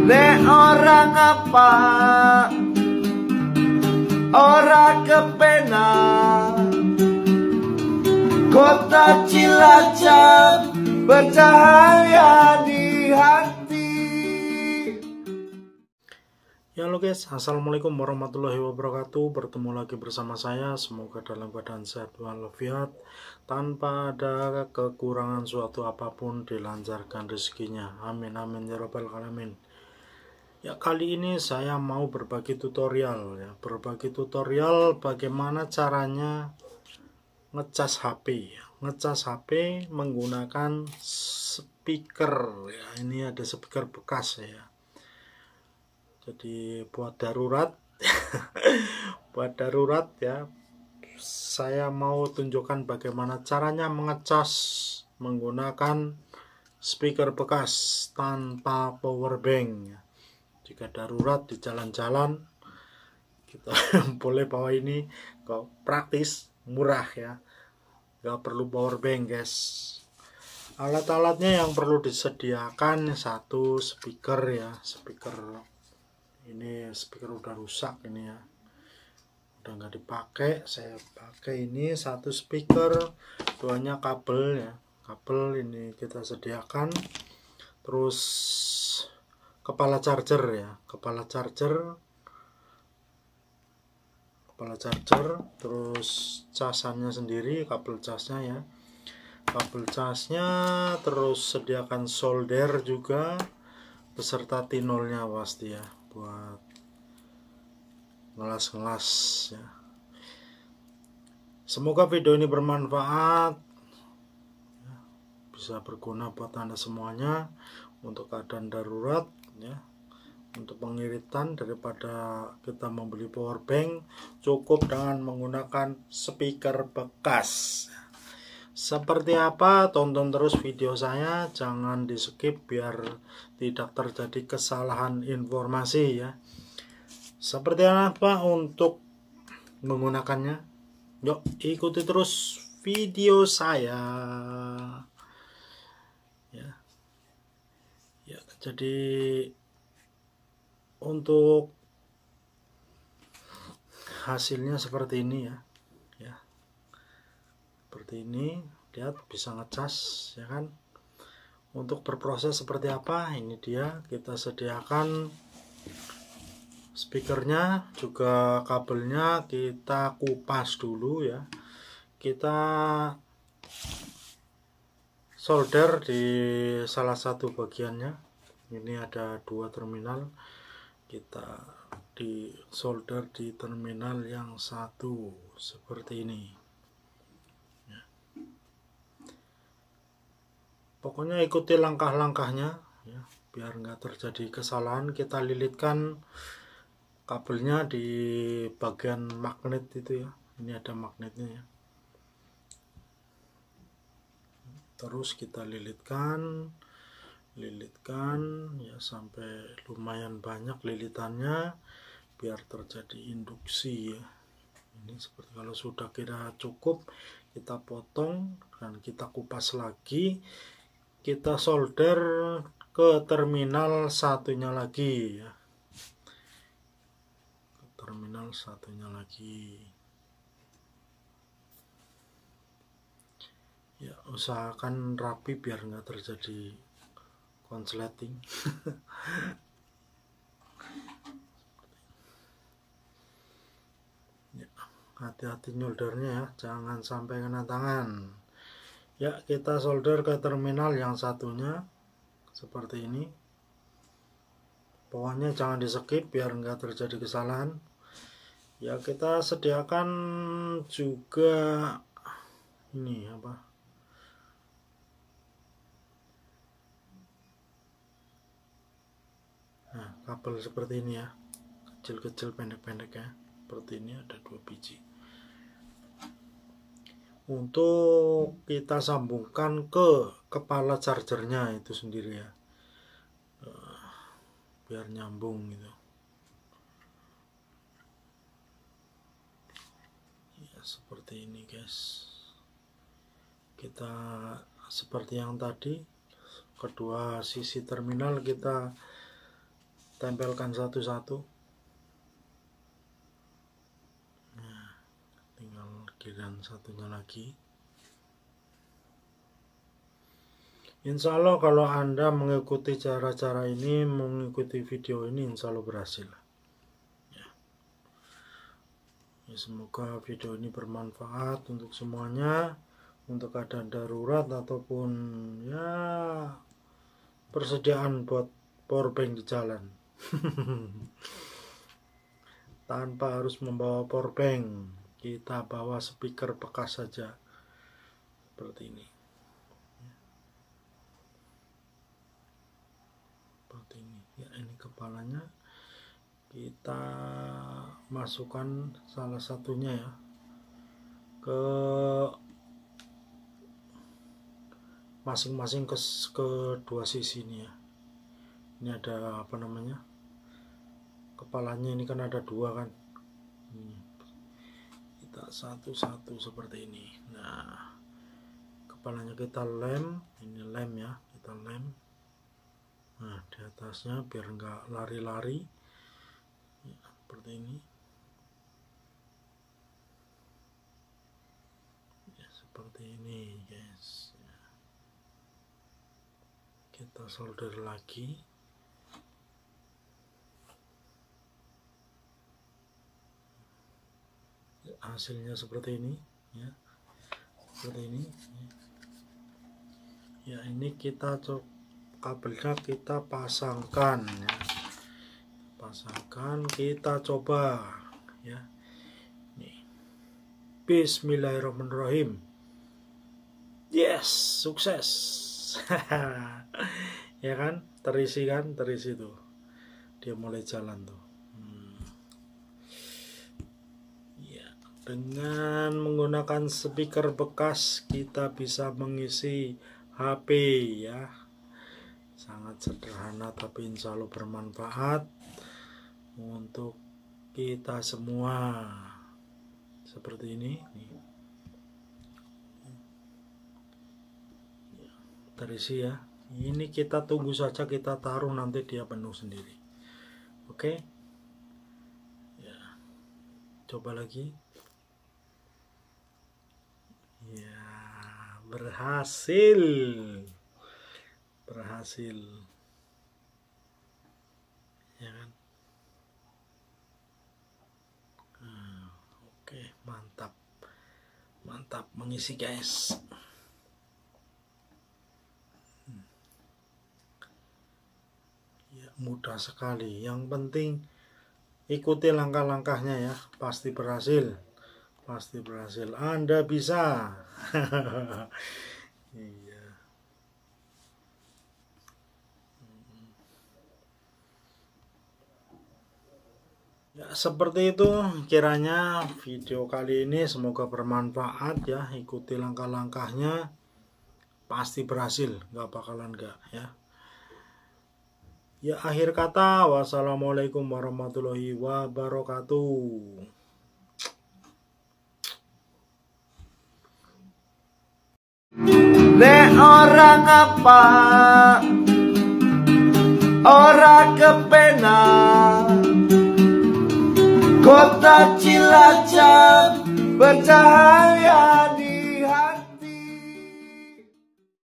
Nek orang apa ora kepenak, kota Cilacap bercahaya di hati. Ya halo guys, assalamualaikum warahmatullahi wabarakatuh. Bertemu lagi bersama saya. Semoga dalam keadaan sehat walafiat, tanpa ada kekurangan suatu apapun, dilancarkan rezekinya. Amin amin ya rabbal alamin. Ya, kali ini saya mau berbagi tutorial ya, bagaimana caranya ngecas HP ya. Ngecas HP menggunakan speaker ya. Ini ada speaker bekas ya. Jadi buat darurat ya, saya mau tunjukkan bagaimana caranya mengecas menggunakan speaker bekas tanpa power bank ya. Jika darurat di jalan-jalan, kita boleh bawa ini, kok praktis, murah ya, gak perlu power bank guys. Alat-alatnya yang perlu disediakan, satu speaker ya, ini speaker udah rusak ini ya, udah nggak dipakai. Saya pakai ini satu speaker, duanya kabel ya, kabel ini kita sediakan. Terus kepala charger ya, kepala charger, terus casannya sendiri, kabel casnya ya, terus sediakan solder juga beserta tinolnya pasti ya, buat ngelas ya. Semoga video ini bermanfaat ya, bisa berguna buat Anda semuanya untuk keadaan darurat ya, untuk pengiritan. Daripada kita membeli power bank, cukup dengan menggunakan speaker bekas. Seperti apa? Tonton terus video saya, jangan di skip biar tidak terjadi kesalahan informasi ya. Seperti apa untuk menggunakannya? Yuk ikuti terus video saya ya. Jadi untuk hasilnya seperti ini ya, seperti ini, lihat bisa ngecas ya kan. Untuk berproses seperti apa, ini dia, kita sediakan speakernya juga, kabelnya kita kupas dulu ya, kita solder di salah satu bagiannya. Ini ada dua terminal, kita di solder di terminal yang satu seperti ini ya. Pokoknya ikuti langkah-langkahnya ya, biar nggak terjadi kesalahan. Kita lilitkan kabelnya di bagian magnet itu ya, ini ada magnetnya ya. Terus kita lilitkan ya sampai lumayan banyak lilitannya biar terjadi induksi ya. Ini seperti, kalau sudah kira cukup, kita potong dan kita kupas lagi, kita solder ke terminal satunya lagi ya, ke terminal satunya lagi ya. Usahakan rapi biar nggak terjadi konsleting. Ya, hati-hati nyoldernya ya, jangan sampai kena tangan ya. Kita solder ke terminal yang satunya seperti ini. Pokoknya jangan di skip biar nggak terjadi kesalahan ya. Kita sediakan juga ini apa, nah kabel seperti ini ya, kecil-kecil pendek-pendek ya, seperti ini, ada 2 biji. Untuk kita sambungkan ke kepala chargernya itu sendiri ya, biar nyambung gitu ya, seperti ini guys. Kita seperti yang tadi, kedua sisi terminal kita tempelkan satu-satu. Nah, tinggal giliran satunya lagi. Insya Allah kalau Anda mengikuti cara-cara ini, mengikuti video ini, insya Allah berhasil. Ya, semoga video ini bermanfaat untuk semuanya, untuk keadaan darurat ataupun ya persediaan buat powerbank di jalan. Tanpa harus membawa powerbank, kita bawa speaker bekas saja seperti ini. Seperti ini. Ya, ini kepalanya kita masukkan salah satunya ya ke masing-masing ke dua sisi ini ya. Ini ada apa namanya, kepalanya ini kan ada dua kan, ini kita satu-satu seperti ini. Nah, kepalanya kita lem, ini lem ya, kita lem. Nah, di atasnya biar enggak lari-lari ya, seperti ini ya, seperti ini guys ya. Kita solder lagi. Hasilnya seperti ini ya, seperti ini ya. Ini kita kabelnya kita pasangkan ya, pasangkan, kita coba ya. Nih, bismillahirrahmanirrahim. Yes, sukses. Ya kan, terisi kan, terisi tuh, dia mulai jalan tuh. Dengan menggunakan speaker bekas kita bisa mengisi HP ya. Sangat sederhana tapi insya Allah bermanfaat untuk kita semua. Seperti ini nih. Terisi ya. Ini kita tunggu saja, kita taruh nanti dia penuh sendiri. Oke. Ya. Coba lagi. Ya, berhasil. Berhasil. Ya kan? Oke, mantap. Mantap mengisi guys. Ya, mudah sekali. Yang penting ikuti langkah-langkahnya ya, pasti berhasil. Pasti berhasil. Anda bisa. Iya. Ya, seperti itu kiranya video kali ini, semoga bermanfaat ya. Ikuti langkah-langkahnya, pasti berhasil, nggak bakalan nggak ya. Ya, akhir kata, wassalamualaikum warahmatullahi wabarakatuh. Nek orang apa, orang kepenak, kota Cilacap bercahaya di